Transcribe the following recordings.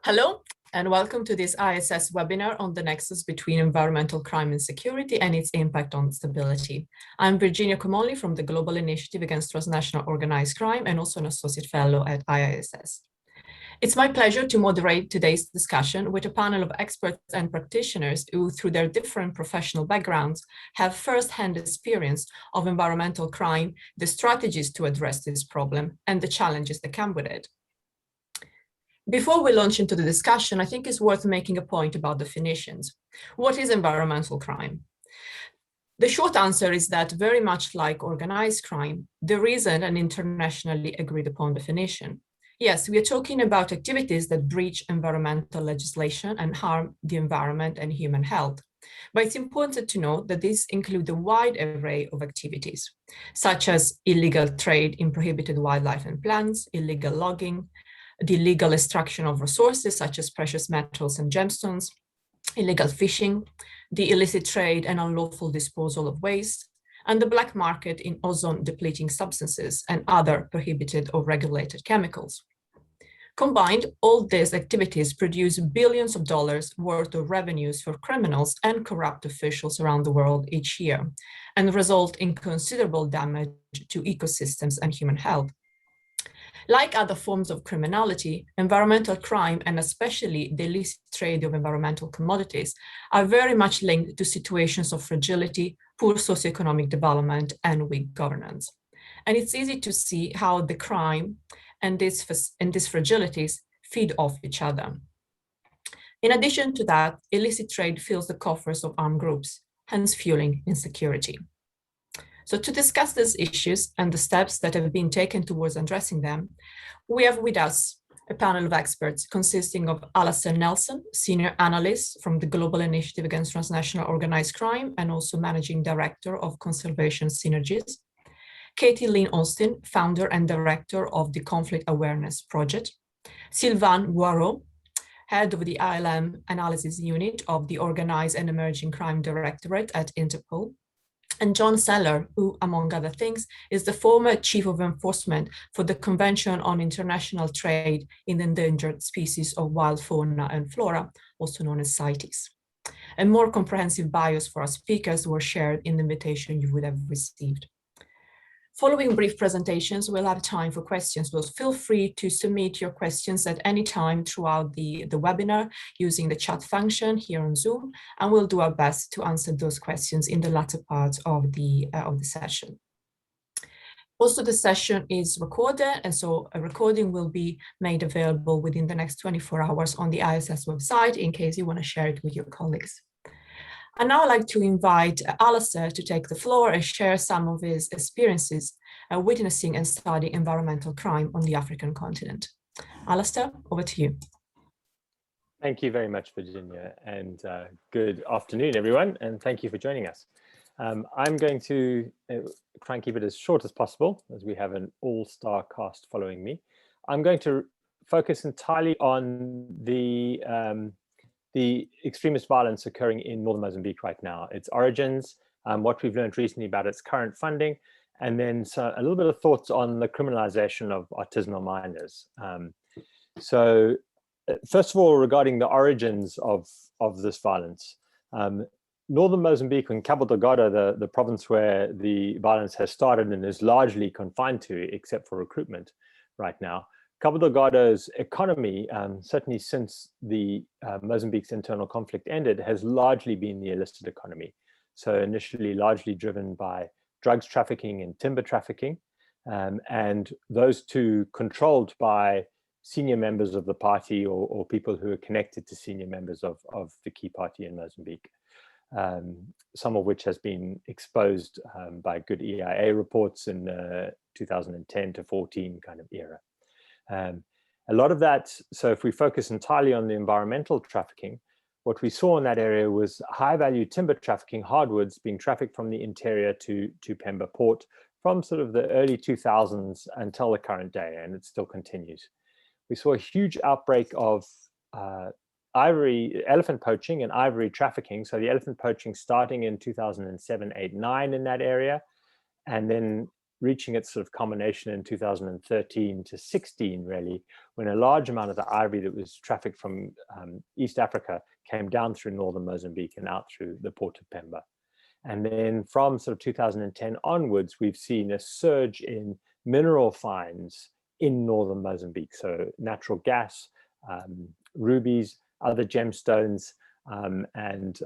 Hello, and welcome to this ISS webinar on the nexus between environmental crime and security and its impact on stability. I'm Virginia Comolli from the Global Initiative Against Transnational Organized Crime and also an Associate Fellow at IISS. It's my pleasure to moderate today's discussion with a panel of experts and practitioners who, through their different professional backgrounds, have first-hand experience of environmental crime, the strategies to address this problem, and the challenges that come with it. Before we launch into the discussion, I think it's worth making a point about definitions. What is environmental crime? The short answer is that very much like organized crime, there isn't an internationally agreed upon definition. Yes, we are talking about activities that breach environmental legislation and harm the environment and human health. But it's important to note that these include a wide array of activities, such as illegal trade in prohibited wildlife and plants, illegal logging, the illegal extraction of resources such as precious metals and gemstones, illegal fishing, the illicit trade and unlawful disposal of waste, and the black market in ozone-depleting substances and other prohibited or regulated chemicals. Combined, all these activities produce billions of dollars worth of revenues for criminals and corrupt officials around the world each year, and result in considerable damage to ecosystems and human health. Like other forms of criminality, environmental crime, and especially the illicit trade of environmental commodities, are very much linked to situations of fragility, poor socioeconomic development, and weak governance. And it's easy to see how the crime and these fragilities feed off each other. In addition to that, illicit trade fills the coffers of armed groups, hence fueling insecurity. So to discuss these issues and the steps that have been taken towards addressing them, we have with us a panel of experts consisting of Alastair Nelson, Senior Analyst from the Global Initiative Against Transnational Organized Crime and also Managing Director of Conservation Synergies, Kathi Lynn, Founder and Director of the Conflict Awareness Project, Sylvain, Head of the ILM Analysis Unit of the Organized and Emerging Crime Directorate at Interpol, and John Sellar, who, among other things, is the former Chief of Enforcement for the Convention on International Trade in Endangered Species of Wild Fauna and Flora, also known as CITES. And more comprehensive bios for our speakers were shared in the invitation you would have received. Following brief presentations, we'll have time for questions. So feel free to submit your questions at any time throughout the webinar using the chat function here on Zoom, and we'll do our best to answer those questions in the latter part of the session. Also, the session is recorded, and so a recording will be made available within the next 24 hours on the ISS website in case you want to share it with your colleagues. I'd now like to invite Alastair to take the floor and share some of his experiences witnessing and studying environmental crime on the African continent. Alastair, over to you. Thank you very much, Virginia, and good afternoon, everyone, and thank you for joining us. I'm going to try and keep it as short as possible, as we have an all-star cast following me. I'm going to focus entirely on the extremist violence occurring in northern Mozambique right now, its origins, what we've learned recently about its current funding, and then a little bit of thoughts on the criminalization of artisanal miners. So first of all, regarding the origins of this violence, northern Mozambique and Cabo Delgado, the province where the violence has started and is largely confined to, except for recruitment right now, Cabo Delgado's economy, certainly since the Mozambique's internal conflict ended, has largely been the illicit economy. So initially largely driven by drugs trafficking and timber trafficking, and those two controlled by senior members of the party or people who are connected to senior members of the key party in Mozambique, some of which has been exposed by good EIA reports in 2010 to 14 kind of era. A lot of that, so if we focus entirely on the environmental trafficking, what we saw in that area was high-value timber trafficking, hardwoods being trafficked from the interior to Pemba Port from sort of the early 2000s until the current day, and it still continues. We saw a huge outbreak of elephant poaching and ivory trafficking. So the elephant poaching starting in 2007, 8, 9 in that area, and then reaching its sort of culmination in 2013 to 16, really, when a large amount of the ivory that was trafficked from East Africa came down through northern Mozambique and out through the port of Pemba. And then from sort of 2010 onwards, we've seen a surge in mineral finds in northern Mozambique. So natural gas, rubies, other gemstones, and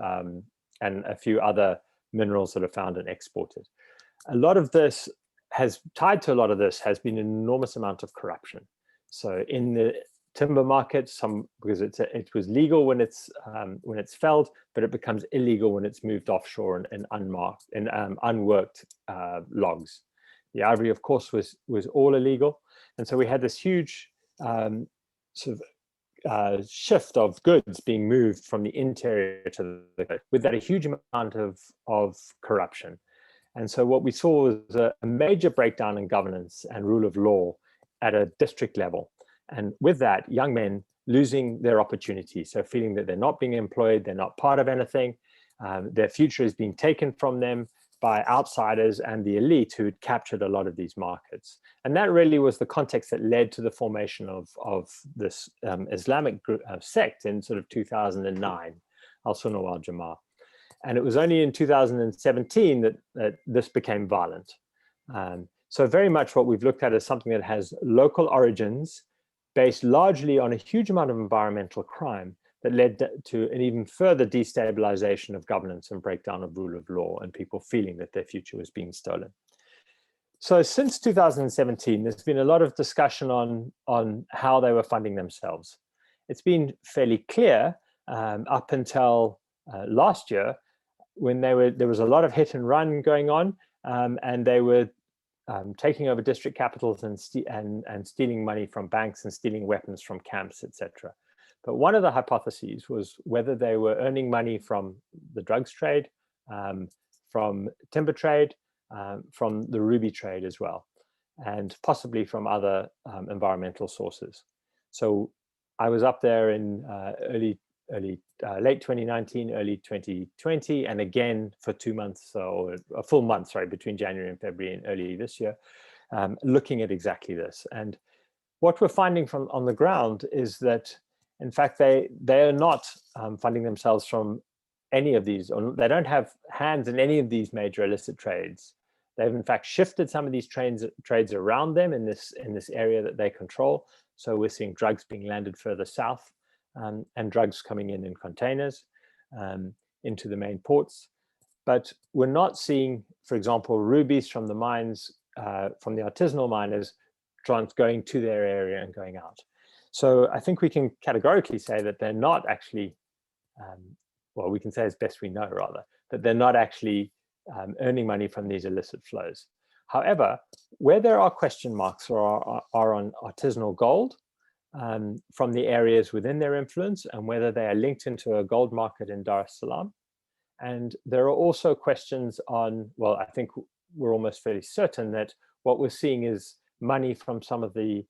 a few other minerals that are found and exported. A lot of this tied to a lot of this has been an enormous amount of corruption. So in the timber market, because it was legal when it's felled, but it becomes illegal when it's moved offshore and unmarked and unworked logs. The ivory, of course, was all illegal, and so we had this huge shift of goods being moved from the interior to the coast, with that a huge amount of corruption. And so what we saw was a major breakdown in governance and rule of law at a district level. And with that, young men losing their opportunities, so feeling that they're not being employed, they're not part of anything, their future is being taken from them by outsiders and the elite who had captured a lot of these markets. And that really was the context that led to the formation of this Islamic group, sect in sort of 2009, Al-Sunnah wal Jama'ah. And it was only in 2017 that this became violent. So very much what we've looked at is something that has local origins, based largely on a huge amount of environmental crime that led to an even further destabilization of governance and breakdown of rule of law and people feeling that their future was being stolen. So since 2017, there's been a lot of discussion on how they were funding themselves. It's been fairly clear up until last year, when there was a lot of hit and run going on, and they were taking over district capitals and stealing money from banks and stealing weapons from camps, etc. But one of the hypotheses was whether they were earning money from the drugs trade, from timber trade, from the ruby trade as well, and possibly from other environmental sources. So I was up there in late 2019, early 2020, and again for 2 months, or a full month, sorry, between January and February and early this year, looking at exactly this. And what we're finding on the ground is that, in fact, they are not funding themselves from any of these, or they don't have hands in any of these major illicit trades. They've in fact shifted some of these trades around them in this area that they control. So we're seeing drugs being landed further south, and drugs coming in containers into the main ports. But we're not seeing, for example, rubies from the mines, from the artisanal miners, going to their area and going out. So I think we can categorically say that they're not actually, well, we can say as best we know, rather, that they're not actually earning money from these illicit flows. However, where there are question marks are on artisanal gold, from the areas within their influence, and whether they are linked into a gold market in Dar es Salaam. And there are also questions on, well, I think we're almost fairly certain that what we're seeing is money from some of the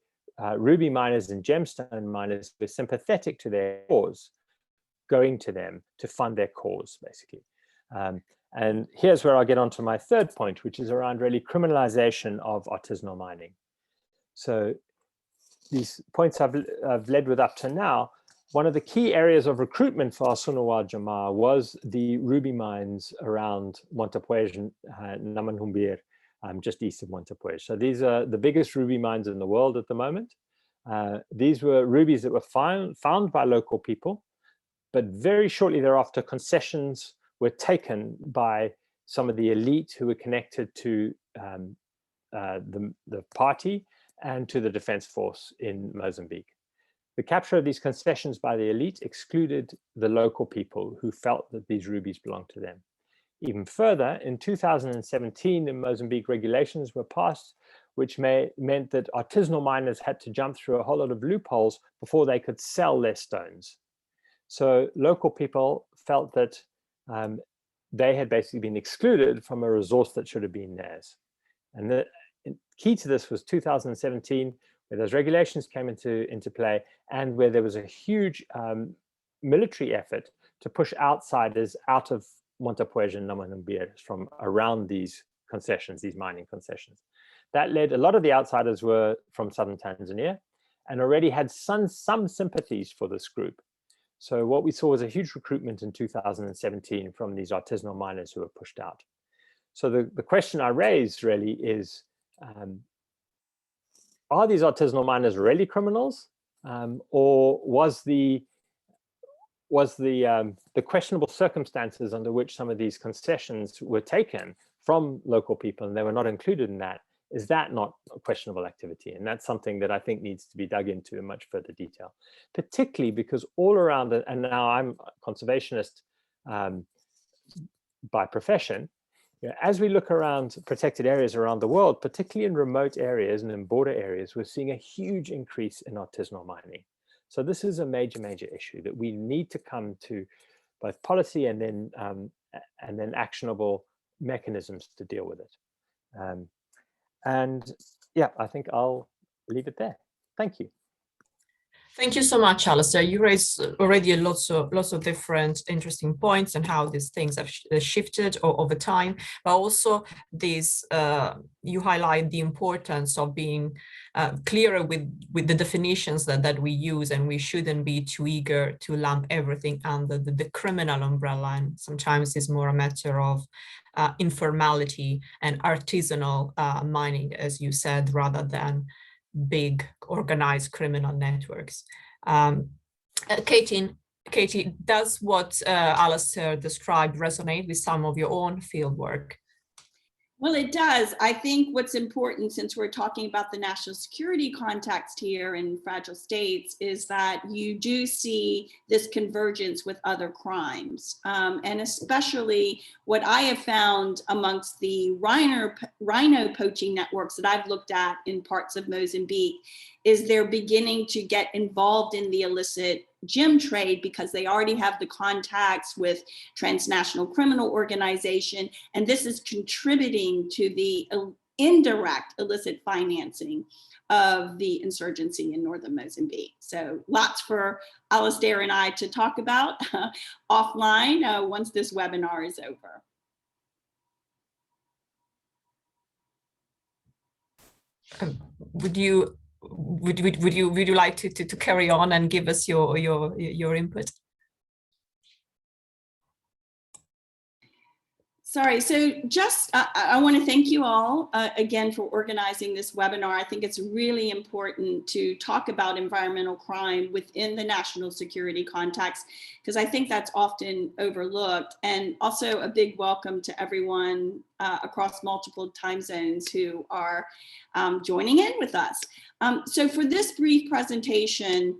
ruby miners and gemstone miners who are sympathetic to their cause, going to them to fund their cause, basically. And here's where I'll get onto my third point, which is around really criminalization of artisanal mining. So these points I've led with up to now, one of the key areas of recruitment for Al-Sunnah wal Jama'ah was the ruby mines around Montepuez and Namanhumbir, just east of Montepuez. So these are the biggest ruby mines in the world at the moment. These were rubies that were found by local people, but very shortly thereafter, concessions were taken by some of the elite who were connected to the party and to the defense force in Mozambique. The capture of these concessions by the elite excluded the local people who felt that these rubies belonged to them. Even further, in 2017, the Mozambique regulations were passed, which meant that artisanal miners had to jump through a whole lot of loopholes before they could sell their stones. So local people felt that they had basically been excluded from a resource that should have been theirs. And the key to this was 2017, where those regulations came into play, and where there was a huge military effort to push outsiders out of Montepuez and Namanhumbir from around these concessions, these mining concessions. That led, a lot of the outsiders were from southern Tanzania and already had some sympathies for this group. So what we saw was a huge recruitment in 2017 from these artisanal miners who were pushed out. So the question I raised really is, are these artisanal miners really criminals? Or was the questionable circumstances under which some of these concessions were taken from local people and they were not included in that, is that not a questionable activity? And that's something that I think needs to be dug into in much further detail, particularly because all around it, and now I'm a conservationist by profession, as we look around protected areas around the world, particularly in remote areas and in border areas, we're seeing a huge increase in artisanal mining. So this is a major, major issue that we need to come to both policy and then actionable mechanisms to deal with it. And yeah, I think I'll leave it there. Thank you. Thank you so much, Alastair. You raised already lots of different interesting points and how these things have shifted over time, but also this you highlight the importance of being clearer with the definitions that we use, and we shouldn't be too eager to lump everything under the criminal umbrella. And sometimes it's more a matter of informality and artisanal mining, as you said, rather than big organized criminal networks. Kathi, does what Alastair described resonate with some of your own fieldwork? Well, it does. I think what's important, since we're talking about the national security context here in fragile states, is that you do see this convergence with other crimes. And especially what I have found amongst the rhino poaching networks that I've looked at in parts of Mozambique is they're beginning to get involved in the illicit gem trade because they already have the contacts with transnational criminal organization, and this is contributing to the indirect illicit financing of the insurgency in northern Mozambique. So lots for Alastair and I to talk about offline once this webinar is over. Would you like to carry on and give us your input? Sorry, so just I want to thank you all again for organizing this webinar. I think it's really important to talk about environmental crime within the national security context, because I think that's often overlooked. And also a big welcome to everyone across multiple time zones who are joining in with us. So for this brief presentation,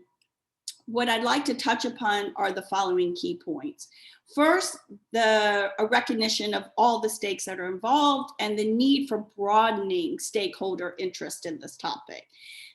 what I'd like to touch upon are the following key points. First, a recognition of all the stakes that are involved and the need for broadening stakeholder interest in this topic.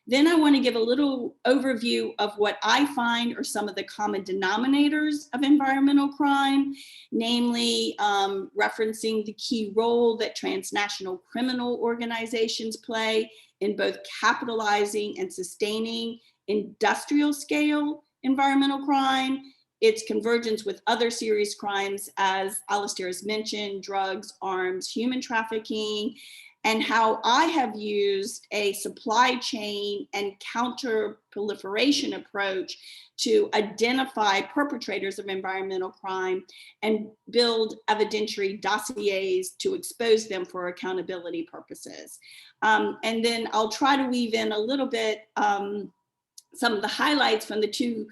Then I want to give a little overview of what I find are some of the common denominators of environmental crime, namely referencing the key role that transnational criminal organizations play in both capitalizing and sustaining industrial scale environmental crime, its convergence with other serious crimes, as Alastair has mentioned, drugs, arms, human trafficking, and how I have used a supply chain and counter-proliferation approach to identify perpetrators of environmental crime and build evidentiary dossiers to expose them for accountability purposes. And then I'll try to weave in a little bit some of the highlights from the two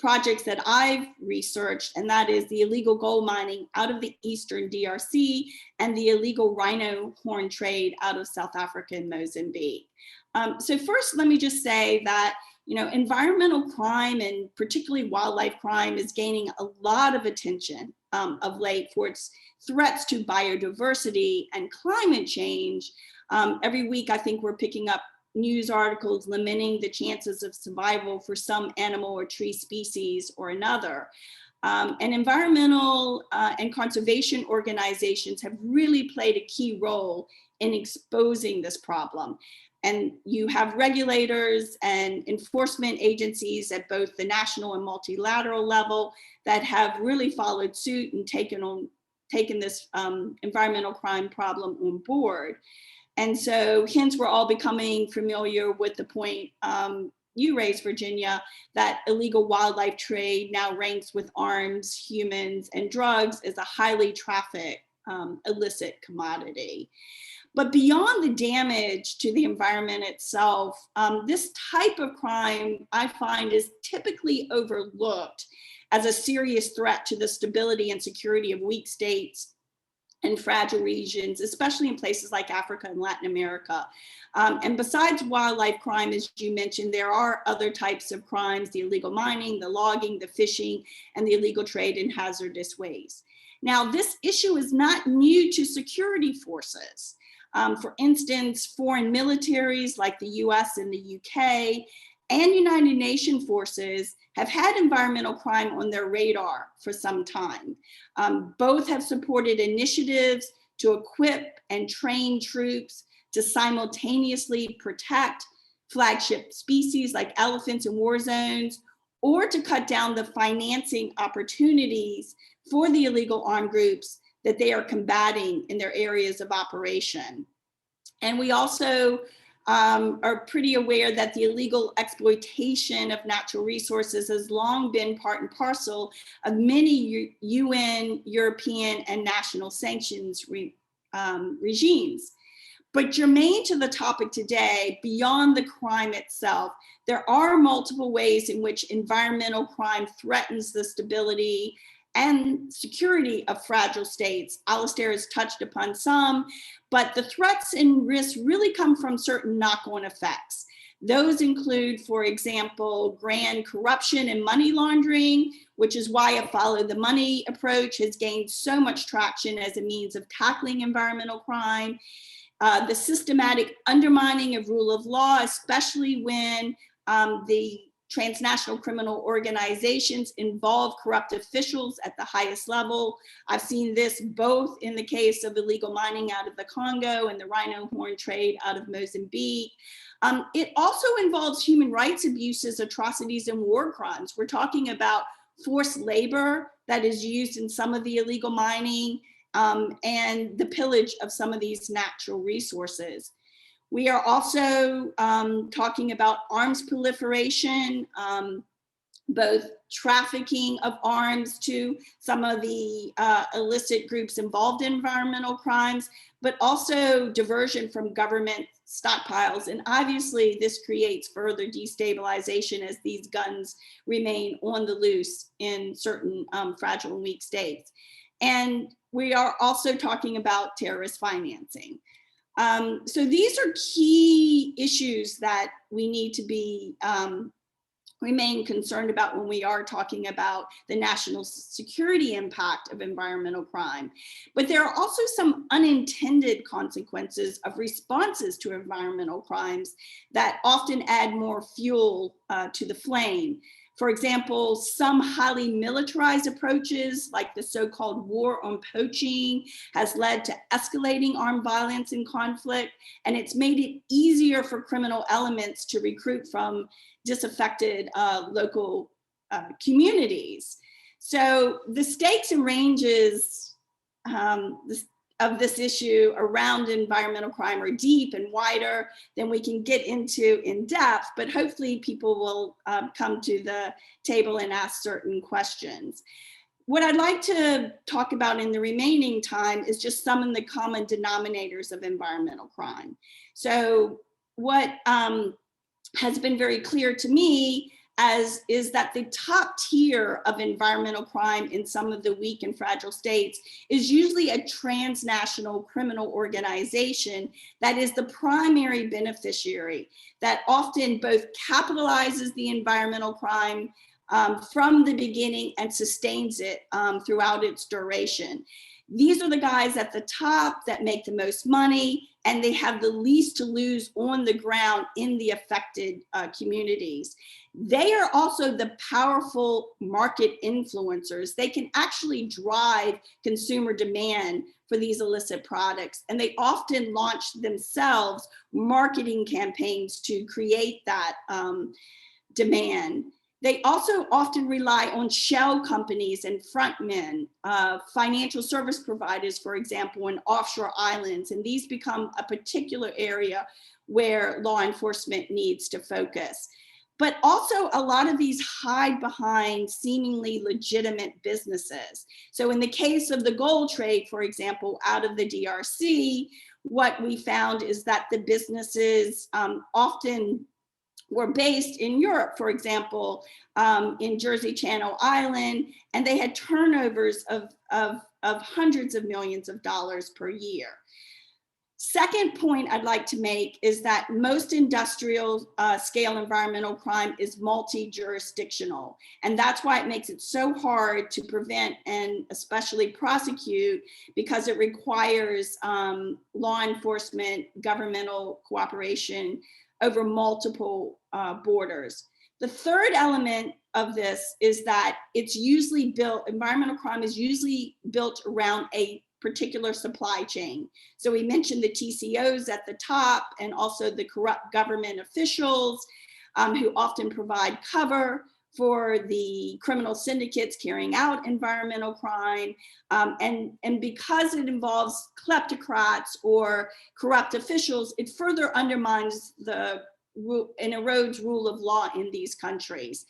projects that I've researched, and that is the illegal gold mining out of the Eastern DRC and the illegal rhino horn trade out of South Africa and Mozambique. So first, let me just say that, you know, environmental crime and particularly wildlife crime is gaining a lot of attention of late for its threats to biodiversity and climate change. Every week, I think we're picking up news articles lamenting the chances of survival for some animal or tree species or another. And environmental and conservation organizations have really played a key role in exposing this problem. And you have regulators and enforcement agencies at both the national and multilateral level that have really followed suit and taken this environmental crime problem on board. And so hence we're all becoming familiar with the point you raised, Virginia, that illegal wildlife trade now ranks with arms, humans, and drugs as a highly trafficked illicit commodity. But beyond the damage to the environment itself, this type of crime I find is typically overlooked as a serious threat to the stability and security of weak states and fragile regions, especially in places like Africa and Latin America. And besides wildlife crime, as you mentioned, there are other types of crimes: the illegal mining, the logging, the fishing, and the illegal trade in hazardous waste. Now, this issue is not new to security forces. For instance, foreign militaries like the US and the UK and United Nations forces have had environmental crime on their radar for some time. Both have supported initiatives to equip and train troops to simultaneously protect flagship species like elephants in war zones, or to cut down the financing opportunities for the illegal armed groups that they are combating in their areas of operation. And we also are pretty aware that the illegal exploitation of natural resources has long been part and parcel of many UN, European, and national sanctions regimes. But germane to the topic today, beyond the crime itself, there are multiple ways in which environmental crime threatens the stability and security of fragile states. Alastair has touched upon some, but the threats and risks really come from certain knock-on effects. Those include, for example, grand corruption and money laundering, which is why a follow the money approach has gained so much traction as a means of tackling environmental crime. The systematic undermining of rule of law, especially when the transnational criminal organizations involve corrupt officials at the highest level. I've seen this both in the case of illegal mining out of the Congo and the rhino horn trade out of Mozambique. It also involves human rights abuses, atrocities, and war crimes. We're talking about forced labor that is used in some of the illegal mining, and the pillage of some of these natural resources. We are also talking about arms proliferation, both trafficking of arms to some of the illicit groups involved in environmental crimes, but also diversion from government stockpiles. And obviously this creates further destabilization as these guns remain on the loose in certain fragile and weak states. And we are also talking about terrorist financing. So these are key issues that we need to be remain concerned about when we are talking about the national security impact of environmental crime. But there are also some unintended consequences of responses to environmental crimes that often add more fuel to the flame. For example, some highly militarized approaches, like the so-called war on poaching, has led to escalating armed violence and conflict, and it's made it easier for criminal elements to recruit from disaffected local communities. So the stakes and ranges of this issue around environmental crime are deep and wider than we can get into in depth, but hopefully people will come to the table and ask certain questions. What I'd like to talk about in the remaining time is just some of the common denominators of environmental crime. So what has been very clear to me is that the top tier of environmental crime in some of the weak and fragile states is usually a transnational criminal organization that is the primary beneficiary, that often both capitalizes the environmental crime from the beginning and sustains it throughout its duration. These are the guys at the top that make the most money, and they have the least to lose on the ground in the affected communities. They are also the powerful market influencers. They can actually drive consumer demand for these illicit products, and they often launch themselves marketing campaigns to create that demand. They also often rely on shell companies and frontmen, financial service providers, for example, in offshore islands. And these become a particular area where law enforcement needs to focus. But also a lot of these hide behind seemingly legitimate businesses. So in the case of the gold trade, for example, out of the DRC, what we found is that the businesses often were based in Europe, for example, in Jersey Channel Island, and they had turnovers of hundreds of millions of dollars per year. Second point I'd like to make is that most industrial scale environmental crime is multi-jurisdictional. And that's why it makes it so hard to prevent and especially prosecute, because it requires law enforcement, governmental cooperation over multiple borders. The third element of this is that it's usually built, environmental crime is usually built around a particular supply chain. So we mentioned the TCOs at the top, and also the corrupt government officials who often provide cover for the criminal syndicates carrying out environmental crime. And because it involves kleptocrats or corrupt officials, it further undermines and erodes rule of law in these countries.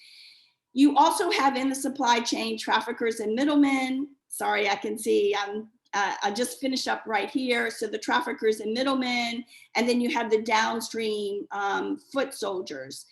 You also have in the supply chain traffickers and middlemen. Sorry, I can see I'll just finish up right here. So the traffickers and middlemen, and then you have the downstream foot soldiers.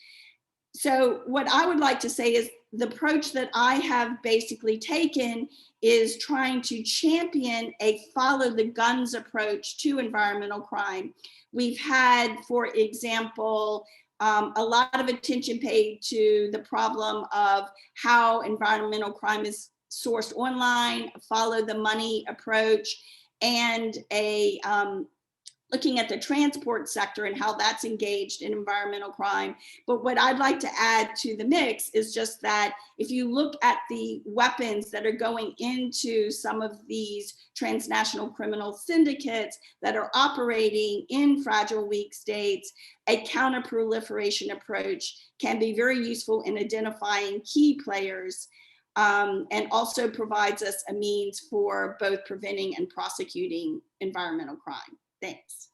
So what I would like to say is the approach that I have basically taken is trying to champion a follow the guns approach to environmental crime. We've had, for example, a lot of attention paid to the problem of how environmental crime is sourced online, follow the money approach, and looking at the transport sector and how that's engaged in environmental crime. But what I'd like to add to the mix is just that if you look at the weapons that are going into some of these transnational criminal syndicates that are operating in fragile, weak states, a counter-proliferation approach can be very useful in identifying key players, and also provides us a means for both preventing and prosecuting environmental crime. Thanks.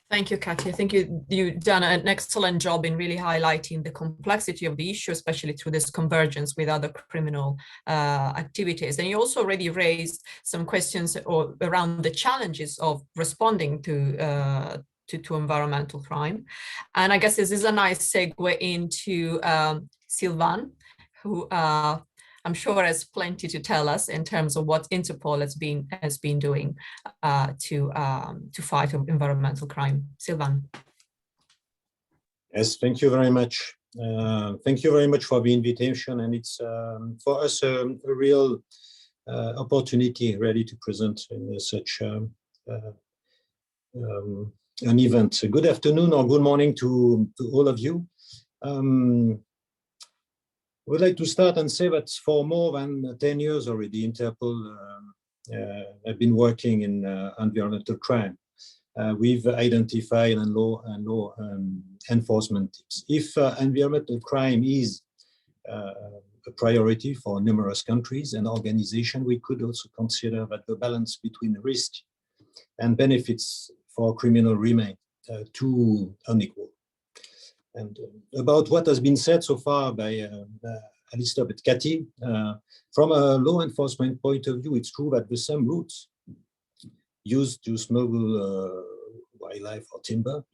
Thank you, Kathi. I think you've done an excellent job in really highlighting the complexity of the issue, especially through this convergence with other criminal activities. And you also already raised some questions around the challenges of responding to environmental crime. And I guess this is a nice segue into Sylvain, who I'm sure has plenty to tell us in terms of what Interpol has been doing to fight environmental crime. Sylvain. Yes, thank you very much. Thank you very much for the invitation, and it's for us a real opportunity really to present in such an event. Good afternoon or good morning to all of you. I would like to start and say that for more than 10 years already, Interpol have been working in environmental crime with identified and law enforcement tips. If environmental crime is a priority for numerous countries and organizations, we could also consider that the balance between risk and benefits for criminal remain too unequal. And about what has been said so far by Alastair and Kathi, from a law enforcement point of view, it's true that the same routes used to smuggle wildlife or timber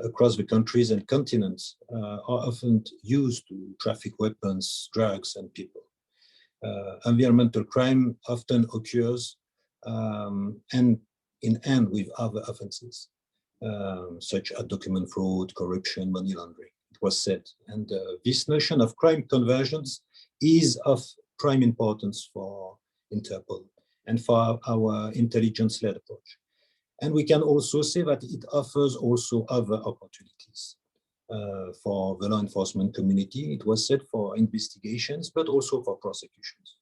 across the countries and continents are often used to traffic weapons, drugs, and people. Environmental crime often occurs and in hand with other offenses, such as document fraud, corruption, money laundering, it was said. And this notion of crime convergence is of prime importance for Interpol and for our intelligence-led approach. And we can also say that it offers also other opportunities for the law enforcement community. It was said for investigations, but also for prosecutions.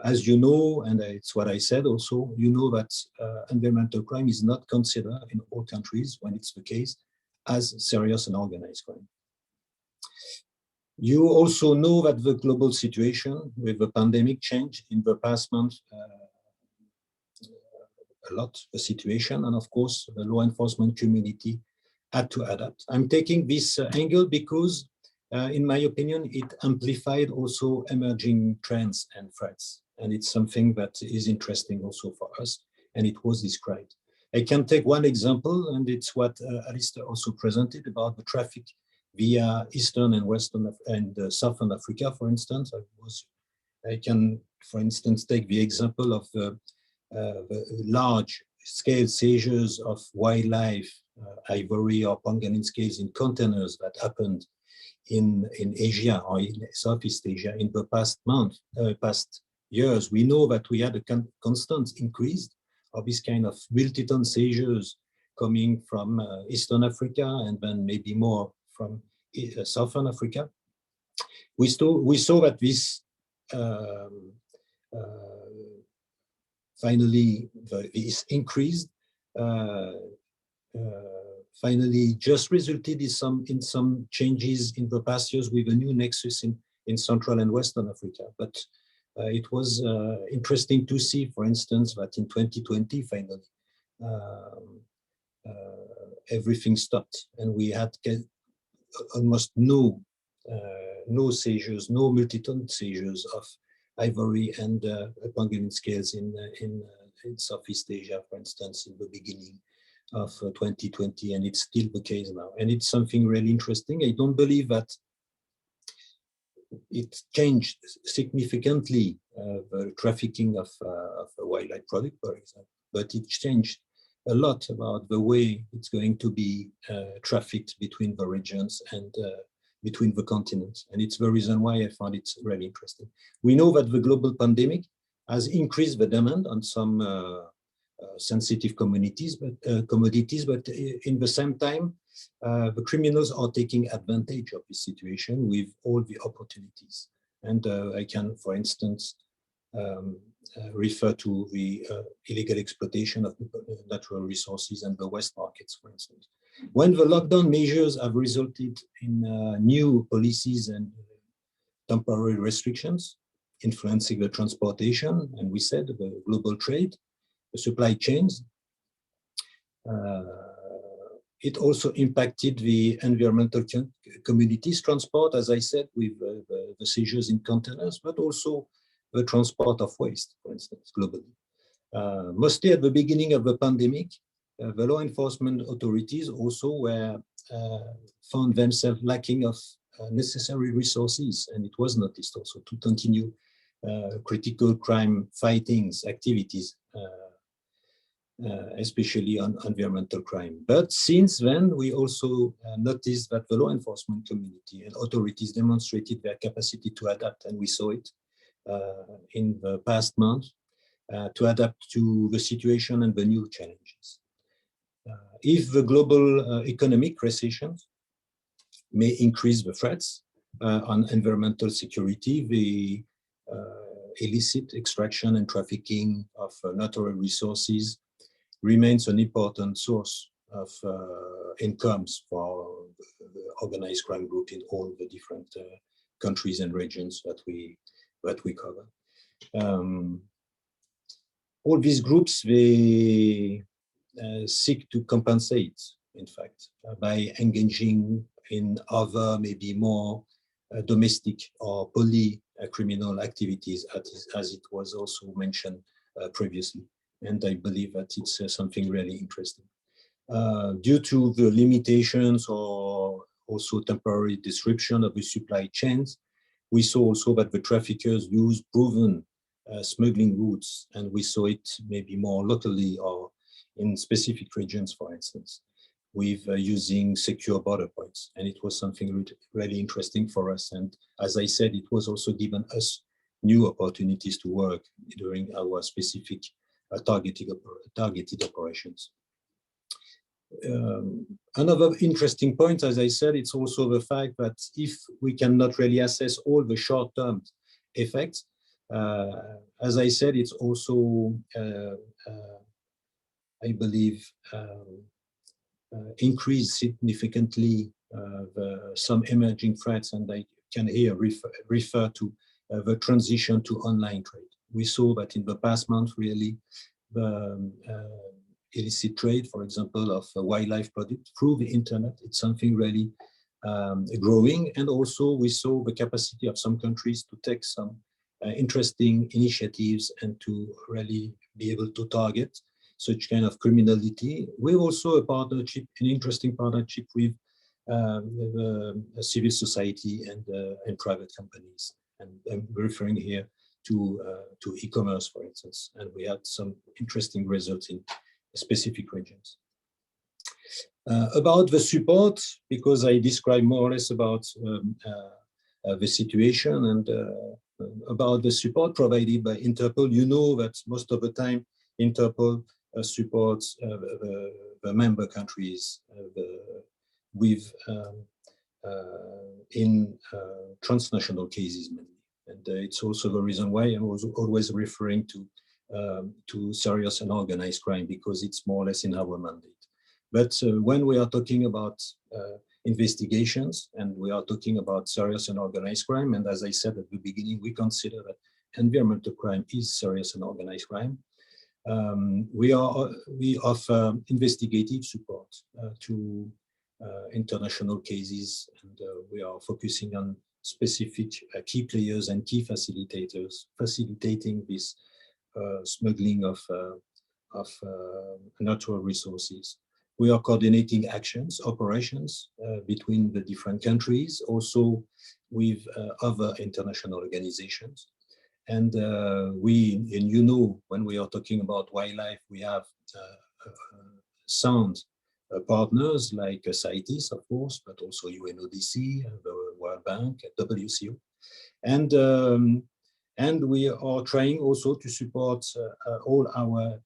As you know, and it's what I said also, you know that environmental crime is not considered in all countries, when it's the case, as serious and organized crime. You also know that the global situation with the pandemic changed in the past month a lot, the situation, and of course, the law enforcement community had to adapt. I'm taking this angle because, in my opinion, it amplified also emerging trends and threats. And it's something that is interesting also for us, and it was described. I can take one example, and it's what Alastair also presented about the traffic via Eastern and Western and Southern Africa, for instance. I can, for instance, take the example of the large-scale seizures of wildlife, ivory or pangolin scales in containers that happened in Asia or in Southeast Asia in the past years. We know that we had a constant increase of this kind of multi-ton seizures coming from Eastern Africa and then maybe more from Southern Africa. We saw that this finally this increased finally just resulted in some changes in the past years with a new nexus in Central and Western Africa. But it was interesting to see, for instance, that in 2020, finally, everything stopped and we had almost no seizures, no multi-ton seizures of ivory and pangolin scales in Southeast Asia, for instance, in the beginning of 2020, and it's still the case now. And it's something really interesting. I don't believe that it changed significantly the trafficking of a wildlife product, for example, but it changed a lot about the way it's going to be trafficked between the regions and between the continents. And it's the reason why I found it really interesting. We know that the global pandemic has increased the demand on some sensitive commodities, but in the same time, the criminals are taking advantage of this situation with all the opportunities. And I can, for instance, refer to the illegal exploitation of natural resources and the waste markets, for instance. When the lockdown measures have resulted in new policies and temporary restrictions influencing the transportation, and we said the global trade, the supply chains, it also impacted the environmental communities transport, as I said, with the seizures in containers, but also the transport of waste, for instance, globally. Mostly at the beginning of the pandemic, the law enforcement authorities also were found themselves lacking of necessary resources, and it was noticed also to continue critical crime fightings activities, especially on environmental crime. But since then, we also noticed that the law enforcement community and authorities demonstrated their capacity to adapt, and we saw it in the past month, to adapt to the situation and the new challenges. If the global economic recession may increase the threats on environmental security, the illicit extraction and trafficking of natural resources remains an important source of incomes for the organized crime group in all the different countries and regions that we cover. All these groups, they seek to compensate, in fact, by engaging in other, maybe more domestic or poly-criminal activities, as it was also mentioned previously. And I believe that it's something really interesting. Due to the limitations or also temporary disruption of the supply chains, we saw also that the traffickers use proven smuggling routes, and we saw it maybe more locally or in specific regions, for instance, with using secure border points. And it was something really interesting for us. And as I said, it was also given us new opportunities to work during our specific targeted operations. Another interesting point, as I said, it's also the fact that if we cannot really assess all the short-term effects, as I said, it's also, I believe, increased significantly some emerging threats, and I can here refer to the transition to online trade. We saw that in the past month, really, the illicit trade, for example, of wildlife products through the internet, it's something really growing. And also we saw the capacity of some countries to take some interesting initiatives and to really be able to target such kind of criminality. We've also a partnership, an interesting partnership with civil society and private companies. And I'm referring here to e-commerce, for instance, and we had some interesting results in specific regions. About the support, because I described more or less about the situation and about the support provided by Interpol. You know that most of the time Interpol supports the member countries with in transnational cases mainly. And it's also the reason why I was always referring to serious and organized crime, because it's more or less in our mandate. But when we are talking about investigations and we are talking about serious and organized crime, and as I said at the beginning, we consider that environmental crime is serious and organized crime. We offer investigative support to international cases, and we are focusing on specific key players and key facilitators facilitating this smuggling of natural resources. We are coordinating actions, operations between the different countries, also with other international organizations. And you know, when we are talking about wildlife, we have sound partners like CITES, of course, but also UNODC, the World Bank, WCO. And we are trying also to support all our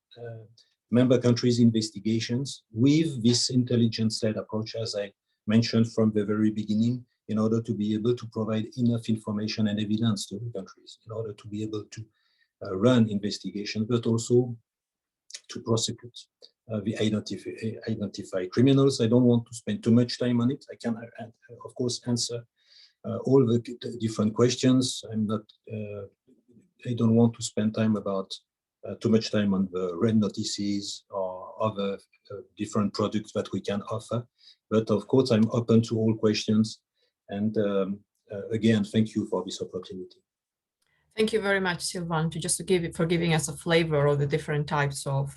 member countries' investigations with this intelligence-led approach, as I mentioned from the very beginning, in order to be able to provide enough information and evidence to the countries, in order to be able to run investigations, but also to prosecute identify criminals. I don't want to spend too much time on it. I can, of course, answer all the different questions. I don't want to spend time about too much time on the red notices or other different products that we can offer. But of course, I'm open to all questions. And again, thank you for this opportunity. Thank you very much, Sylvain, for giving us a flavor of the different types of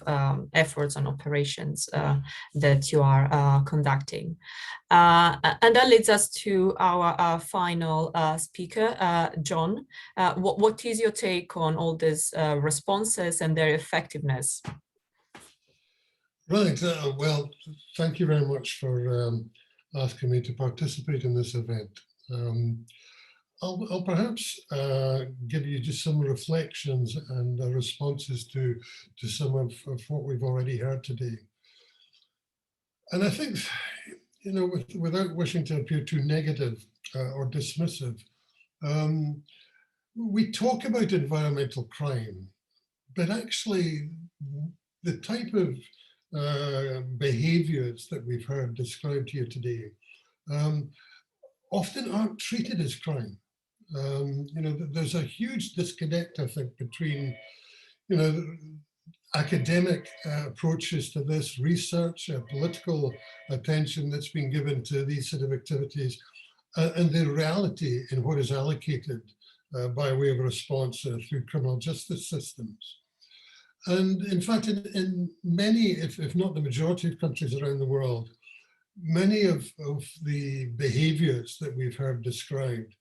efforts and operations that you are conducting. And that leads us to our final speaker, John. What is your take on all these responses and their effectiveness? Right. Well, thank you very much for asking me to participate in this event. I'll perhaps give you just some reflections and responses to some of what we've already heard today. And I think, you know, without wishing to appear too negative or dismissive, we talk about environmental crime, but actually the type of behaviors that we've heard described here today often aren't treated as crime. You know, there's a huge disconnect, I think, between, you know, academic approaches to this, research, political attention that's been given to these sort of activities, and the reality in what is allocated by way of response through criminal justice systems. And in fact, in many, if not the majority of countries around the world, many of the behaviors that we've heard described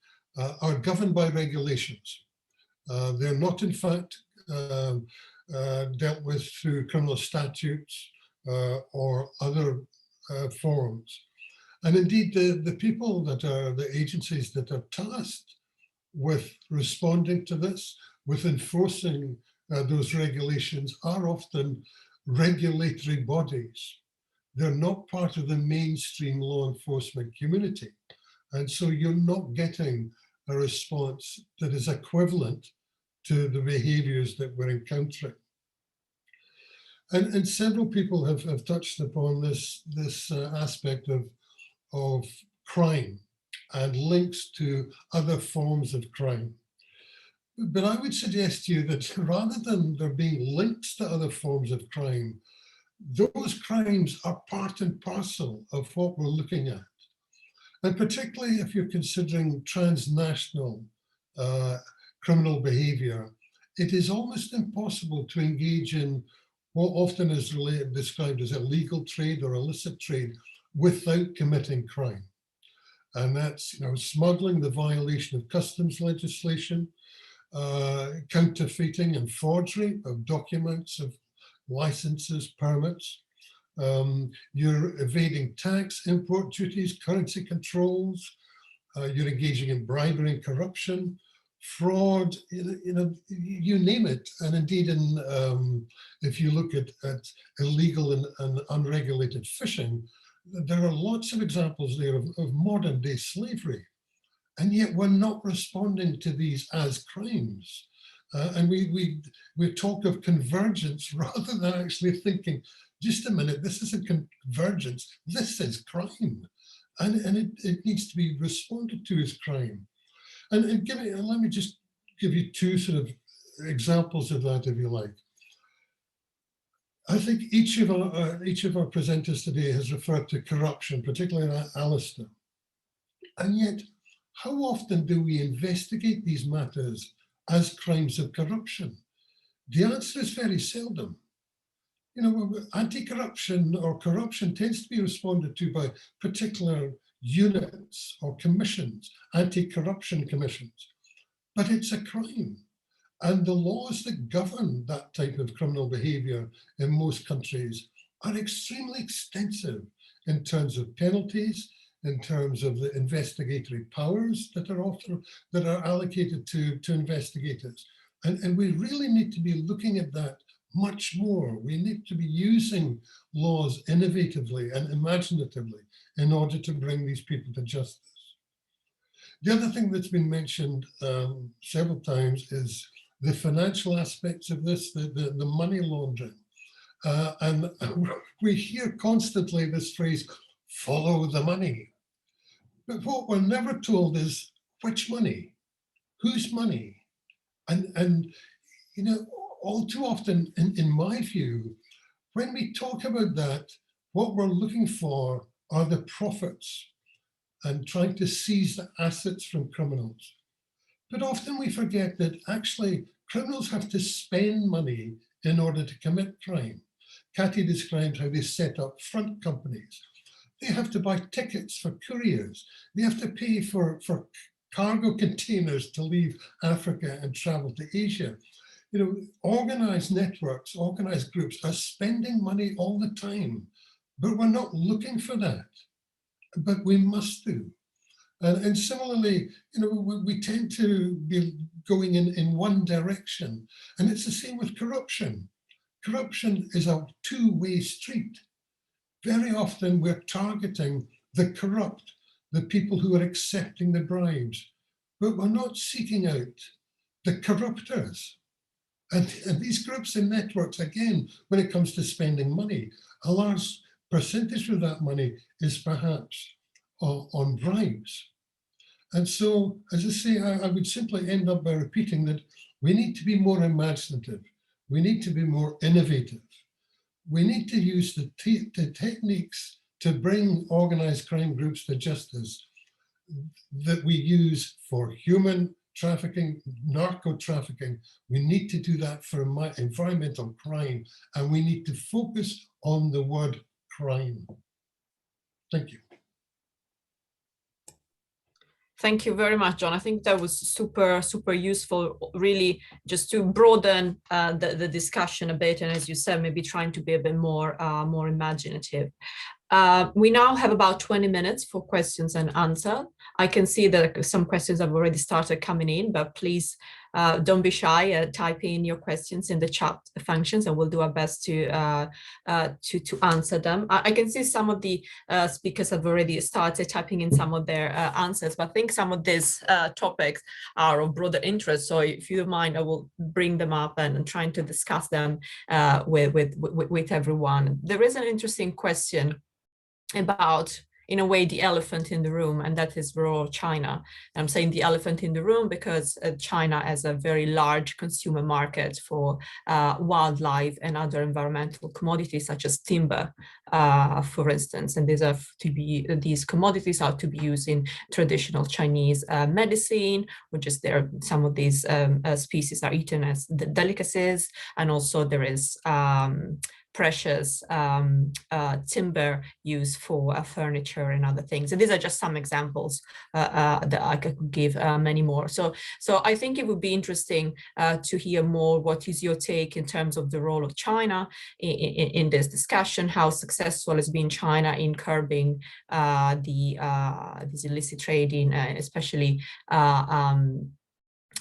are governed by regulations. They're not, in fact, dealt with through criminal statutes or other forums. And indeed, the people that are, the agencies that are tasked with responding to this, with enforcing those regulations, are often regulatory bodies. They're not part of the mainstream law enforcement community. And so you're not getting a response that is equivalent to the behaviors that we're encountering. And several people have touched upon this aspect of crime and links to other forms of crime. But I would suggest to you that rather than there being links to other forms of crime, those crimes are part and parcel of what we're looking at. And particularly if you're considering transnational criminal behavior, it is almost impossible to engage in what often is described as illegal trade or illicit trade without committing crime. And that's, you know, smuggling, the violation of customs legislation, counterfeiting and forgery of documents, of licenses, permits. You're evading tax, import duties, currency controls. You're engaging in bribery and corruption, fraud, you name it. And indeed, if you look at illegal and unregulated fishing, there are lots of examples there of modern day slavery. And yet we're not responding to these as crimes. And we talk of convergence rather than actually thinking, just a minute, this isn't convergence, this is crime. And it needs to be responded to as crime. And let me just give you two sort of examples of that, if you like. I think each of our presenters today has referred to corruption, particularly Alastair. And yet, how often do we investigate these matters as crimes of corruption? The answer is very seldom. You know, anti-corruption or corruption tends to be responded to by particular units or commissions, anti-corruption commissions, but it's a crime. And the laws that govern that type of criminal behavior in most countries are extremely extensive in terms of penalties, in terms of the investigatory powers that are allocated to investigators. And we really need to be looking at that much more. We need to be using laws innovatively and imaginatively in order to bring these people to justice. The other thing that's been mentioned several times is the financial aspects of this, the money laundering. And we hear constantly this phrase, follow the money. But what we're never told is which money, whose money. And you know, all too often, in my view, when we talk about that, what we're looking for are the profits and trying to seize the assets from criminals. But often we forget that actually criminals have to spend money in order to commit crime. Kathi described how they set up front companies. They have to buy tickets for couriers. They have to pay for cargo containers to leave Africa and travel to Asia. You know, organized networks, organized groups are spending money all the time, but we're not looking for that. But we must do. And similarly, you know, we tend to be going in one direction. And it's the same with corruption. Corruption is a two-way street. Very often we're targeting the corrupt, the people who are accepting the bribes, but we're not seeking out the corruptors. And these groups and networks, again, when it comes to spending money, a large percentage of that money is perhaps on bribes. And so, as I say, I would simply end up by repeating that we need to be more imaginative. We need to be more innovative. We need to use the techniques to bring organized crime groups to justice that we use for human trafficking, narco trafficking. We need to do that for environmental crime, and we need to focus on the word crime. Thank you. Thank you very much, John. I think that was super, super useful, really, just to broaden the discussion a bit. And as you said, maybe trying to be a bit more imaginative. We now have about 20 minutes for questions and answers. I can see that some questions have already started coming in, but please don't be shy. Type in your questions in the chat functions, and we'll do our best to answer them. I can see some of the speakers have already started typing in some of their answers, but I think some of these topics are of broader interest. So if you don't mind, I will bring them up and trying to discuss them with everyone. There is an interesting question about in a way, the elephant in the room, and that is rural China. I'm saying the elephant in the room because China has a very large consumer market for wildlife and other environmental commodities such as timber, for instance, and these commodities are to be used in traditional Chinese medicine, which is some of these species are eaten as delicacies, and also there is precious timber used for furniture and other things. And these are just some examples that I could give many more. So I think it would be interesting to hear more. What is your take in terms of the role of China in this discussion? How successful has been China in curbing this illicit trading, especially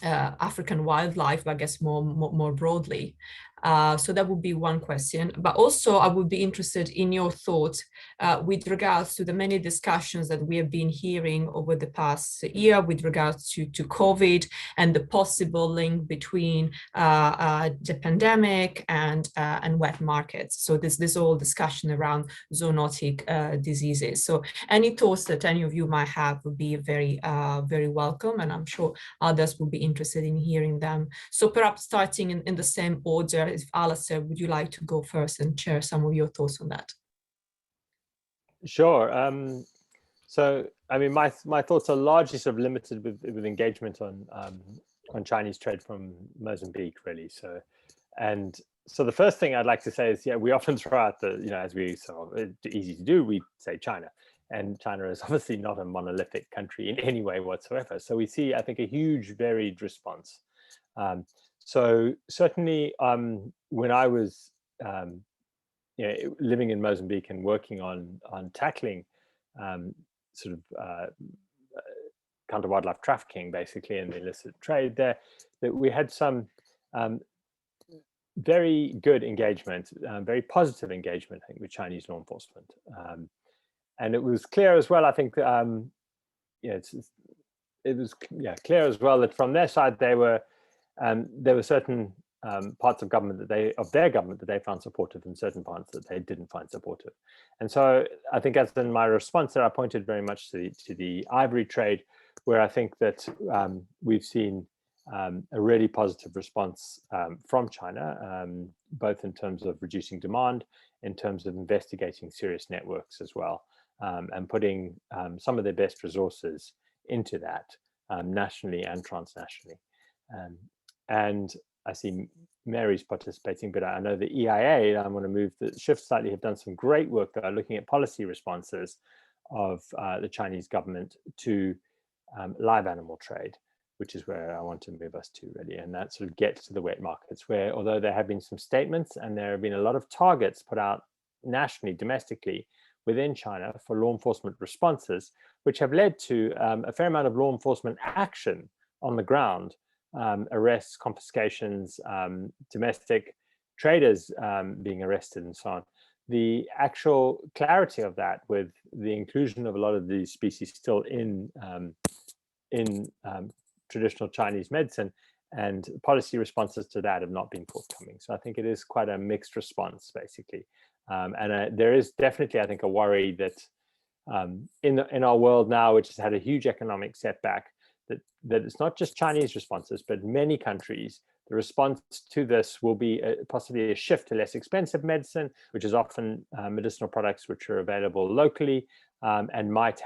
African wildlife, I guess more broadly. So that would be one question. But also I would be interested in your thoughts with regards to the many discussions that we have been hearing over the past year with regards to COVID and the possible link between the pandemic and wet markets. So this whole discussion around zoonotic diseases. So any thoughts that any of you might have would be very, very welcome. And I'm sure others will be interested in hearing them. So perhaps starting in the same order, if Alastair, would you like to go first and share some of your thoughts on that? Sure. So, I mean, my thoughts are largely sort of limited with engagement on Chinese trade from Mozambique, really. So the first thing I'd like to say is, yeah, we often throw out as we easy to do, we say China. And China is obviously not a monolithic country in any way whatsoever. So we see, I think, a huge varied response. So certainly when I was living in Mozambique and working on tackling counter wildlife trafficking, basically, and the illicit trade there, that we had some very good engagement, very positive engagement, I think, with Chinese law enforcement. And it was clear as well, I think, it was clear as well that from their side, there were certain parts of their government that they found supportive, and certain parts that they didn't find supportive. And so I think, as in my response there, I pointed very much to the ivory trade, where I think that we've seen a really positive response from China, both in terms of reducing demand, in terms of investigating serious networks as well, and putting some of their best resources into that, nationally and transnationally. And I see Mary's participating, but I know the EIA, I'm going to move the shift slightly, have done some great work that are looking at policy responses of the Chinese government to live animal trade, which is where I want to move us to, really. And that sort of gets to the wet markets, where although there have been some statements and there have been a lot of targets put out nationally, domestically, within China for law enforcement responses, which have led to a fair amount of law enforcement action on the ground, arrests, confiscations, domestic traders being arrested, and so on. The actual clarity of that, with the inclusion of a lot of these species still in traditional Chinese medicine, and policy responses to that have not been forthcoming. So I think it is quite a mixed response, basically. And there is definitely, I think, a worry that in our world now, which has had a huge economic setback, that it's not just Chinese responses, but many countries, the response to this will be possibly a shift to less expensive medicine, which is often medicinal products which are available locally, and might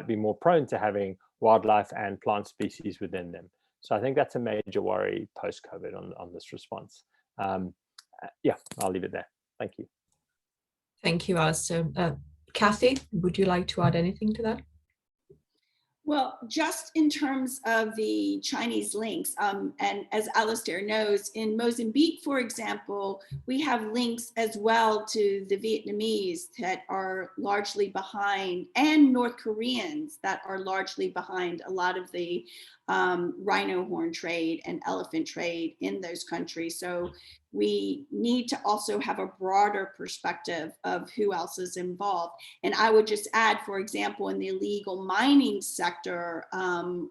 be more prone to having wildlife and plant species within them. So I think that's a major worry post-COVID on this response. Yeah, I'll leave it there. Thank you. Thank you, Alastair. Kathi, would you like to add anything to that? Well, just in terms of the Chinese links, and as Alastair knows, in Mozambique, for example, we have links as well to the Vietnamese that are largely behind, and North Koreans that are largely behind a lot of the rhino horn trade and elephant trade in those countries. So we need to also have a broader perspective of who else is involved. And I would just add, for example, in the illegal mining sector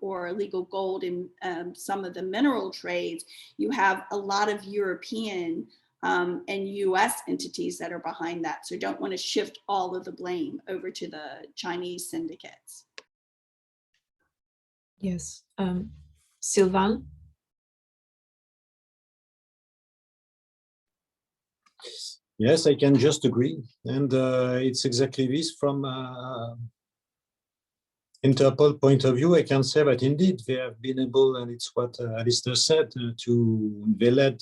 or illegal gold in some of the mineral trades, you have a lot of European and US entities that are behind that. So don't want to shift all of the blame over to the Chinese syndicates. Yes. Sylvain? Yes, I can just agree. And it's exactly this from Interpol point of view. I can say that indeed they have been able, and it's what Alastair said, they led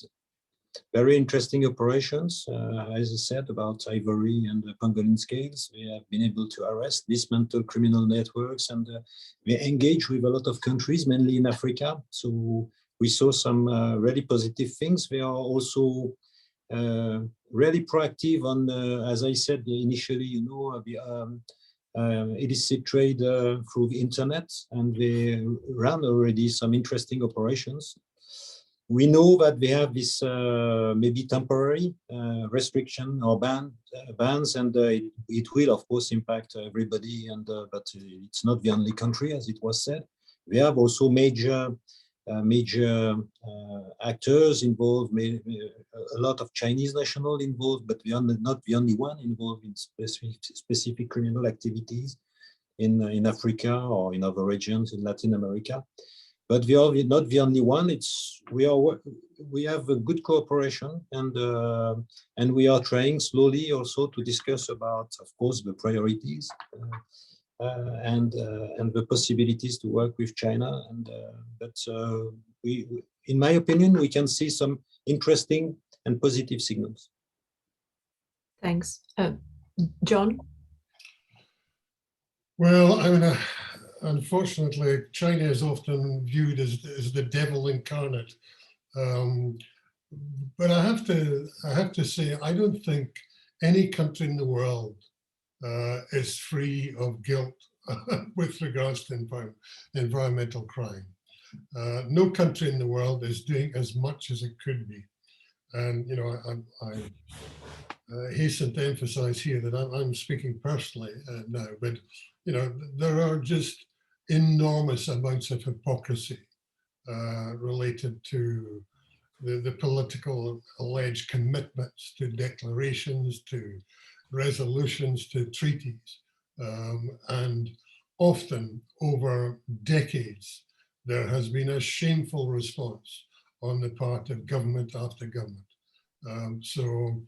very interesting operations, as I said, about ivory and pangolin scales. They have been able to arrest, dismantle criminal networks, and they engage with a lot of countries, mainly in Africa. So we saw some really positive things. They are also really proactive on, as I said initially, you know, the illicit trade through the internet, and they ran already some interesting operations. We know that they have this maybe temporary restriction or bans, and it will of course impact everybody. And but it's not the only country, as it was said. We have also major actors involved, a lot of Chinese national involved, but we are not the only one involved in specific criminal activities in Africa or in other regions in Latin America. But we are not the only one. We have a good cooperation, and we are trying slowly also to discuss about, of course, the priorities and the possibilities to work with China. And but in my opinion, we can see some interesting and positive signals. Thanks. John? Well, I mean, unfortunately, China is often viewed as the devil incarnate. But I have to say, I don't think any country in the world is free of guilt with regards to environmental crime. No country in the world is doing as much as it could be. And, you know, I hasten to emphasize here that I'm speaking personally now, but, you know, there are just enormous amounts of hypocrisy related to the political alleged commitments to declarations, to resolutions, to treaties. And often over decades, there has been a shameful response on the part of government after government. So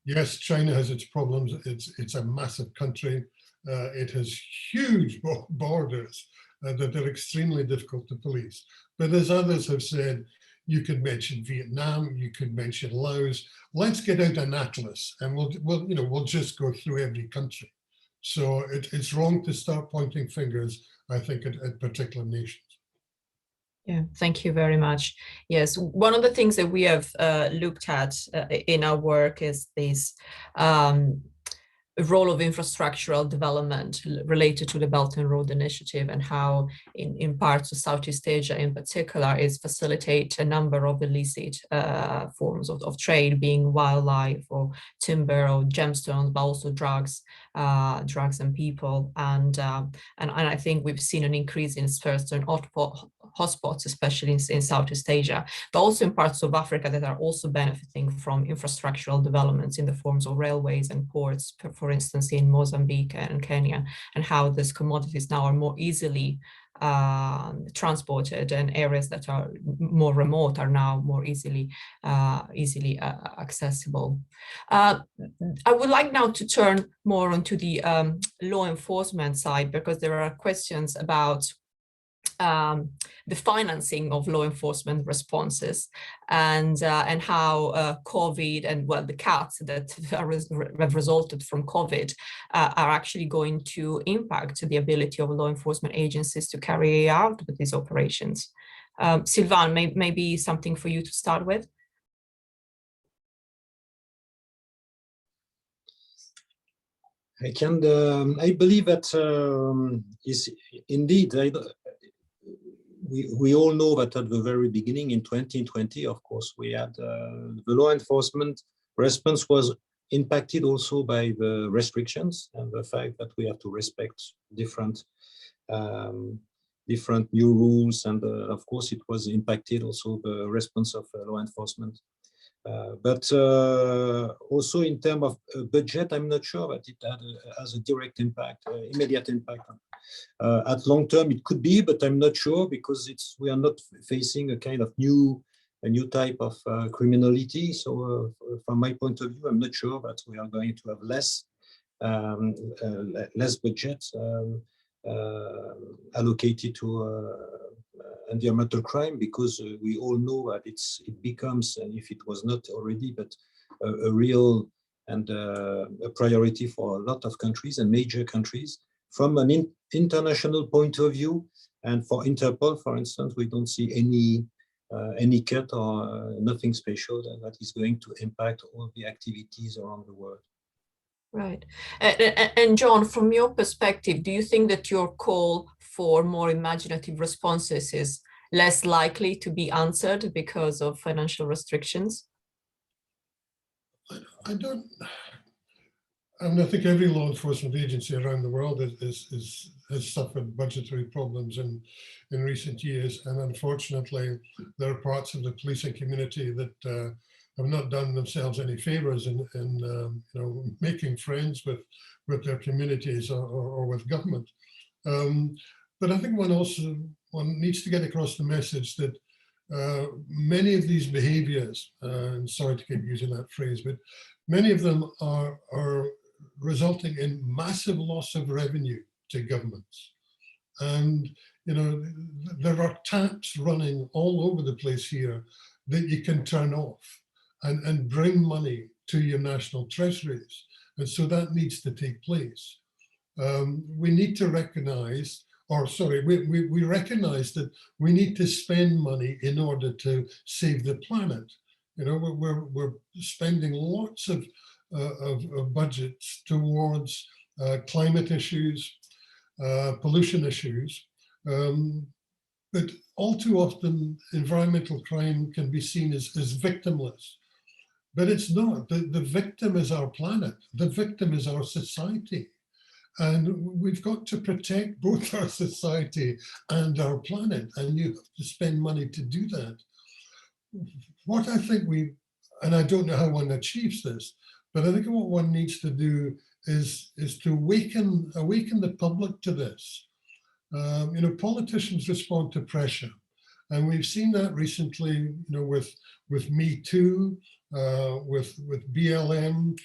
yes, China has its problems. It's a massive country. It has huge borders that are extremely difficult to police. But as others have said, you could mention Vietnam, you could mention Laos. Let's get out an atlas, and we'll just go through every country. So it's wrong to start pointing fingers, I think, at particular nations. Yeah, thank you very much. Yes, one of the things that we have looked at in our work is this role of infrastructural development related to the Belt and Road Initiative, and how in parts of Southeast Asia in particular is facilitate a number of illicit forms of trade, being wildlife or timber or gemstones, but also drugs and people. And I think we've seen an increase in certain hotspots, especially in Southeast Asia, but also in parts of Africa that are also benefiting from infrastructural developments in the forms of railways and ports, for instance, in Mozambique and Kenya, and how these commodities now are more easily transported, and areas that are more remote are now more easily accessible. I would like now to turn more onto the law enforcement side, because there are questions about the financing of law enforcement responses, and how COVID and, well, the cuts that have resulted from COVID are actually going to impact the ability of law enforcement agencies to carry out these operations. Sylvain, maybe something for you to start with. I believe that is indeed. We all know that at the very beginning in 2020, of course, we had the law enforcement response was impacted also by the restrictions and the fact that we have to respect different new rules. And of course, it was impacted also the response of law enforcement. But also in terms of budget, I'm not sure that it has a direct impact, immediate impact. At long term, it could be, but I'm not sure because we are not facing a kind of new type of criminality. So from my point of view, I'm not sure that we are going to have less budget allocated to environmental crime, because we all know that it becomes, and if it was not already, but a real and a priority for a lot of countries and major countries. From an international point of view, and for Interpol, for instance, we don't see any cut or nothing special that is going to impact all the activities around the world. Right. And John, from your perspective, do you think that your call for more imaginative responses is less likely to be answered because of financial restrictions? I think every law enforcement agency around the world has suffered budgetary problems in recent years, and unfortunately, there are parts of the policing community that have not done themselves any favors in making friends with their communities or with government. But I think one needs to get across the message that many of these behaviors, and sorry to keep using that phrase, but many of them are resulting in massive loss of revenue to governments. And there are taps running all over the place here that you can turn off and bring money to your national treasuries. And so that needs to take place. We need to recognize, we recognize that we need to spend money in order to save the planet. We're spending lots of budgets towards climate issues, pollution issues, but all too often environmental crime can be seen as victimless. But it's not. The victim is our planet. The victim is our society. And we've got to protect both our society and our planet. And you have to spend money to do that. What I think and I don't know how one achieves this, but I think what one needs to do is to awaken the public to this. Politicians respond to pressure. And we've seen that recently, with Me Too, with BLM,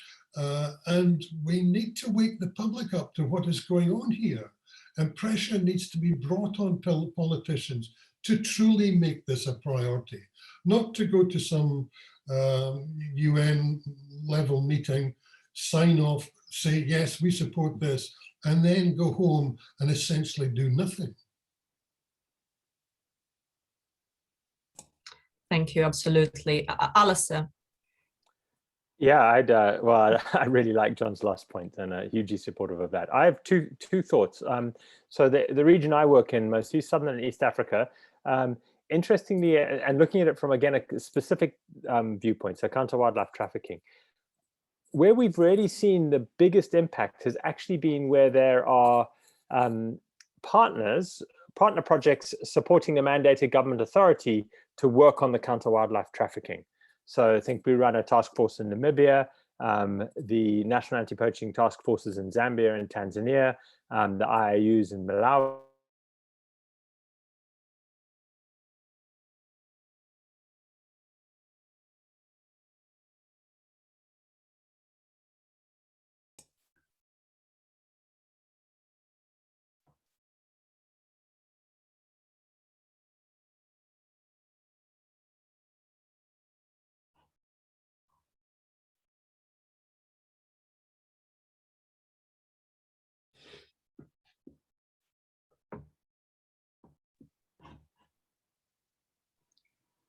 and we need to wake the public up to what is going on here. And pressure needs to be brought on politicians to truly make this a priority, not to go to some UN level meeting, sign off, say, yes, we support this, and then go home and essentially do nothing. Thank you, absolutely. Alastair. Yeah, I really like John's last point and hugely supportive of that. I have two thoughts. So the region I work in, mostly Southern and East Africa, interestingly, and looking at it from, again, a specific viewpoint, so counter wildlife trafficking, where we've really seen the biggest impact has actually been where there are partner projects supporting the mandated government authority to work on the counter wildlife trafficking. So I think we run a task force in Namibia, the National Anti-Poaching Task Forces in Zambia and Tanzania, the IAUs in Malawi.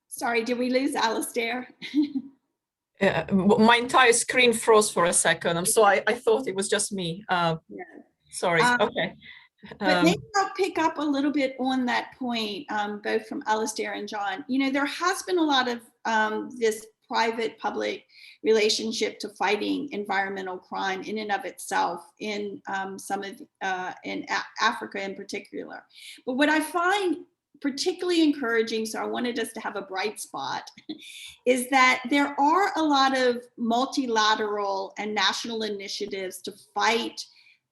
Sorry, did we lose Alastair? My entire screen froze for a second, so I thought it was just me. Yeah. Sorry. Okay. But maybe I'll pick up a little bit on that point, both from Alastair and John. There has been a lot of this private-public relationship to fighting environmental crime in and of itself in in Africa in particular. But what I find particularly encouraging, so I wanted us to have a bright spot, is that there are a lot of multilateral and national initiatives to fight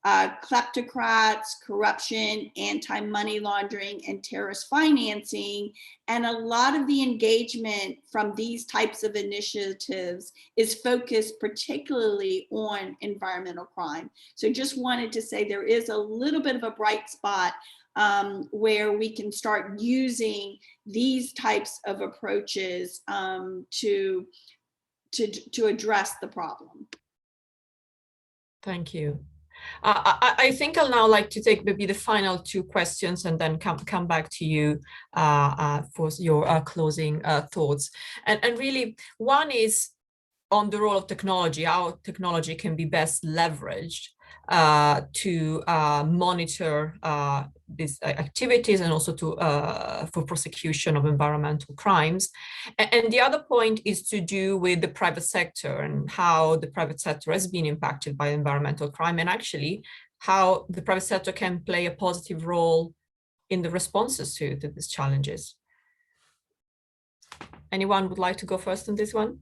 kleptocrats, corruption, anti-money laundering, and terrorist financing. And a lot of the engagement from these types of initiatives is focused particularly on environmental crime. So just wanted to say there is a little bit of a bright spot where we can start using these types of approaches to address the problem. Thank you. I think I'll now like to take maybe the final two questions and then come back to you for your closing thoughts. And really, one is on the role of technology, how technology can be best leveraged to monitor these activities and also to for prosecution of environmental crimes. And the other point is to do with the private sector and how the private sector has been impacted by environmental crime, and actually how the private sector can play a positive role in the responses to these challenges. Anyone would like to go first on this one?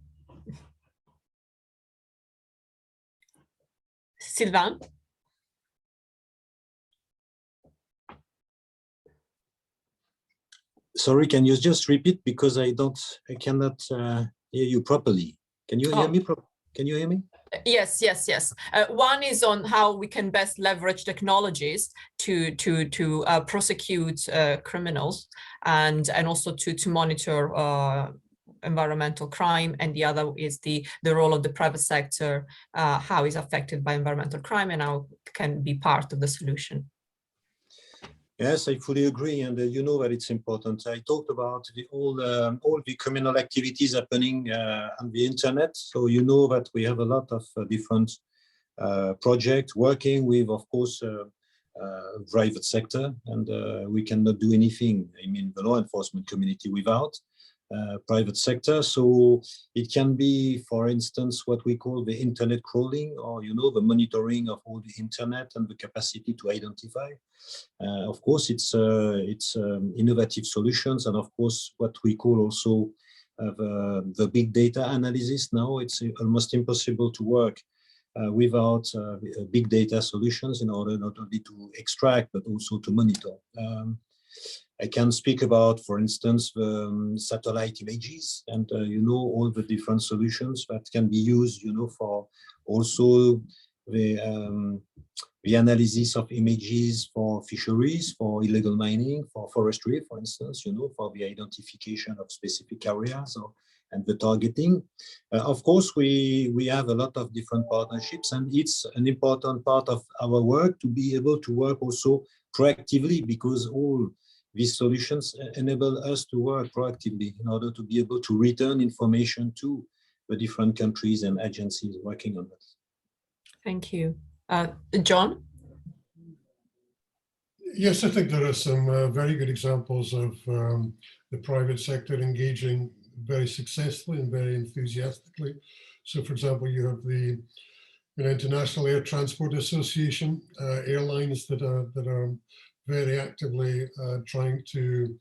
Sylvain? Sorry, can you just repeat, because I cannot hear you properly. Can you hear me? Can you hear me? Yes. One is on how we can best leverage technologies to prosecute criminals and also to monitor environmental crime, and the other is the role of the private sector, how is affected by environmental crime and how can be part of the solution. Yes, I fully agree, and you know that it's important. I talked about all the criminal activities happening on the internet. So you know that we have a lot of different projects working with, of course, private sector, and we cannot do anything, I mean, the law enforcement community without private sector. So it can be, for instance, what we call the internet crawling, or, you know, the monitoring of all the internet and the capacity to identify. Of course, it's innovative solutions, and of course, what we call also the big data analysis. Now it's almost impossible to work without big data solutions in order not only to extract, but also to monitor. I can speak about, for instance, satellite images and, you know, all the different solutions that can be used, you know, for also the analysis of images for fisheries, for illegal mining, for forestry, for instance, you know, for the identification of specific areas and the targeting. Of course, we have a lot of different partnerships, and it's an important part of our work to be able to work also proactively, because all these solutions enable us to work proactively in order to be able to return information to the different countries and agencies working on this. Thank you. John? Yes, I think there are some very good examples of the private sector engaging very successfully and very enthusiastically. So, for example, you have the International Air Transport Association, airlines that are very actively trying to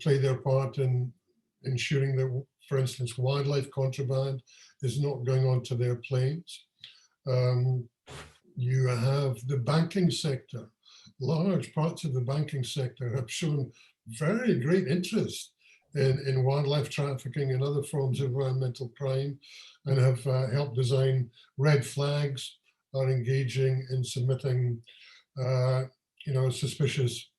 play their part in ensuring that, for instance, wildlife contraband is not going onto their planes. You have the banking sector. Large parts of the banking sector have shown very great interest in wildlife trafficking and other forms of environmental crime, and have helped design red flags, are engaging in submitting suspicious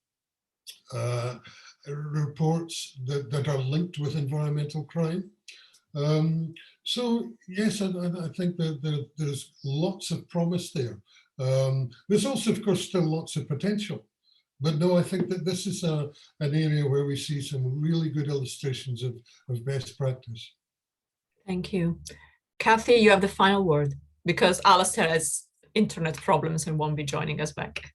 reports that are linked with environmental crime. So yes, I think that there's lots of promise there. There's also, of course, still lots of potential. But no, I think that this is an area where we see some really good illustrations of best practice. Thank you. Kathi, you have the final word, because Alastair has internet problems and won't be joining us back.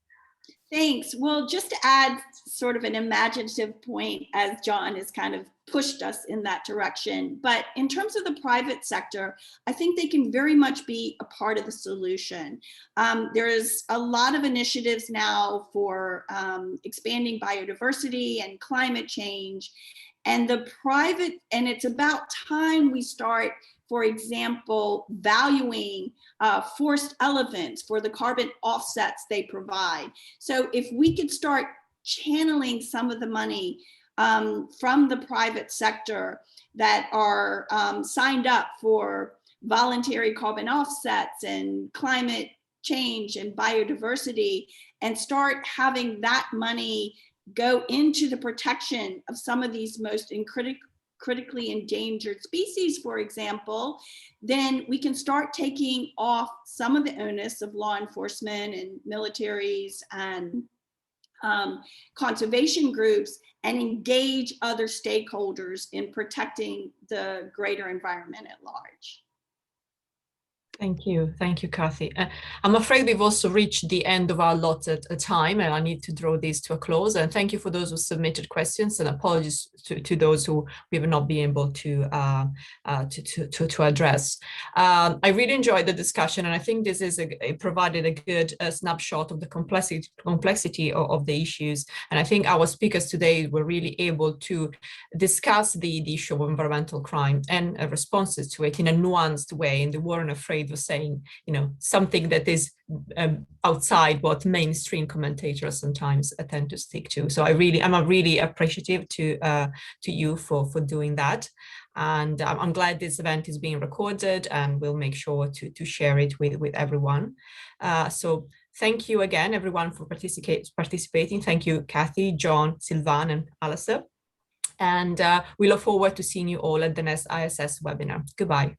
Thanks. Well, just to add sort of an imaginative point, as John has kind of pushed us in that direction, but in terms of the private sector, I think they can very much be a part of the solution. There is a lot of initiatives now for expanding biodiversity and climate change, and it's about time we start, for example, valuing forced elephants for the carbon offsets they provide. So if we could start channeling some of the money from the private sector that are signed up for voluntary carbon offsets and climate change and biodiversity, and start having that money go into the protection of some of these most critically endangered species, for example, then we can start taking off some of the onus of law enforcement and militaries and conservation groups and engage other stakeholders in protecting the greater environment at large. Thank you, Kathi. I'm afraid we've also reached the end of our allotted time, and I need to draw this to a close. And thank you for those who submitted questions, and apologies to those who we have not been able to address. I really enjoyed the discussion, and I think this is provided a good snapshot of the complexity of the issues. And I think our speakers today were really able to discuss the issue of environmental crime and responses to it in a nuanced way, and they weren't afraid of saying, something that is outside what mainstream commentators sometimes tend to stick to. So I'm really appreciative to you for doing that, and I'm glad this event is being recorded, and we'll make sure to share it with everyone. So thank you again, everyone, for participating. Thank you, Kathi, John, Sylvain, and Alastair. And we look forward to seeing you all at the next ISS webinar. Goodbye.